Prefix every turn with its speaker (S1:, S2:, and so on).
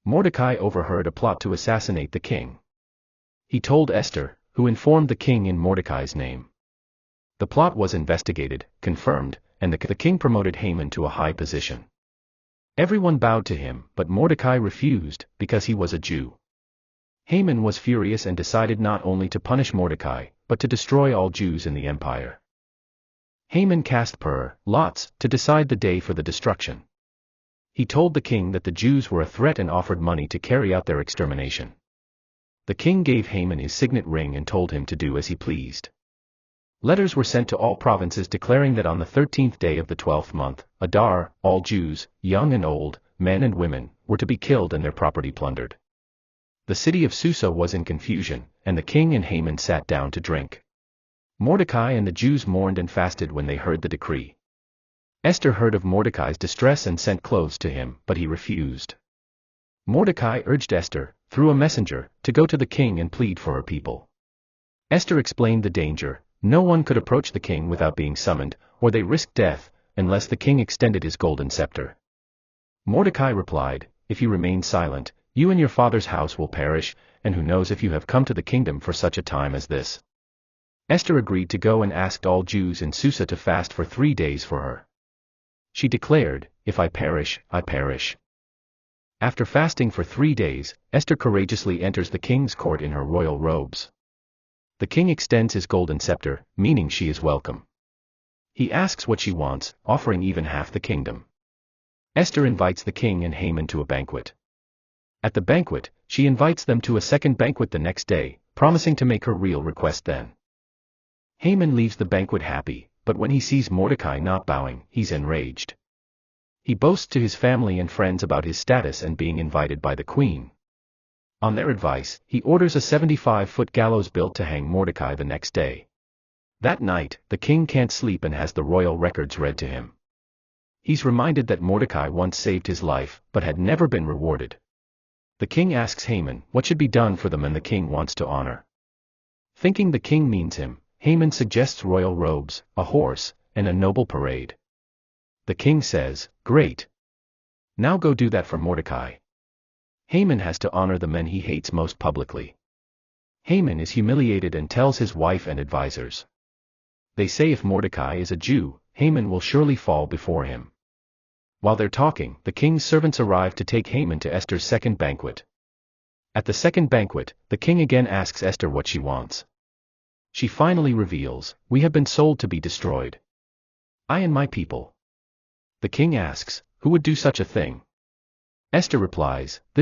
S1: Mordecai overheard a plot to assassinate the king. He told Esther, who informed the king in Mordecai's name. The plot was investigated, confirmed, and the king promoted Haman to a high position. Everyone bowed to him, but Mordecai refused, because he was a Jew. Haman was furious and decided not only to punish Mordecai, but to destroy all Jews in the empire. Haman cast lots to decide the day for the destruction. He told the king that the Jews were a threat and offered money to carry out their extermination. The king gave Haman his signet ring and told him to do as he pleased. Letters were sent to all provinces declaring that on the 13th day of the 12th month, Adar, all Jews, young and old, men and women, were to be killed and their property plundered. The city of Susa was in confusion, and the king and Haman sat down to drink. Mordecai and the Jews mourned and fasted when they heard the decree. Esther heard of Mordecai's distress and sent clothes to him, but he refused. Mordecai urged Esther, through a messenger, to go to the king and plead for her people. Esther explained the danger. No one could approach the king without being summoned, or they risked death, unless the king extended his golden scepter. Mordecai replied, "If you remain silent, you and your father's house will perish, and who knows if you have come to the kingdom for such a time as this." Esther agreed to go and asked all Jews in Susa to fast for 3 days for her. She declared, "If I perish, I perish." After fasting for 3 days, Esther courageously enters the king's court in her royal robes. The king extends his golden scepter, meaning she is welcome. He asks what she wants, offering even half the kingdom. Esther invites the king and Haman to a banquet. At the banquet, she invites them to a second banquet the next day, promising to make her real request then. Haman leaves the banquet happy, but when he sees Mordecai not bowing, he's enraged. He boasts to his family and friends about his status and being invited by the queen. On their advice, he orders a 75-foot gallows built to hang Mordecai the next day. That night, the king can't sleep and has the royal records read to him. He's reminded that Mordecai once saved his life, but had never been rewarded. The king asks Haman what should be done for them, and the king wants to honor. Thinking the king means him, Haman suggests royal robes, a horse, and a noble parade. The king says, "Great. Now go do that for Mordecai." Haman has to honor the men he hates most publicly. Haman is humiliated and tells his wife and advisors. They say if Mordecai is a Jew, Haman will surely fall before him. While they're talking, the king's servants arrive to take Haman to Esther's second banquet. At the second banquet, the king again asks Esther what she wants. She finally reveals, "We have been sold to be destroyed. I and my people." The king asks, "Who would do such a thing?" Esther replies, "This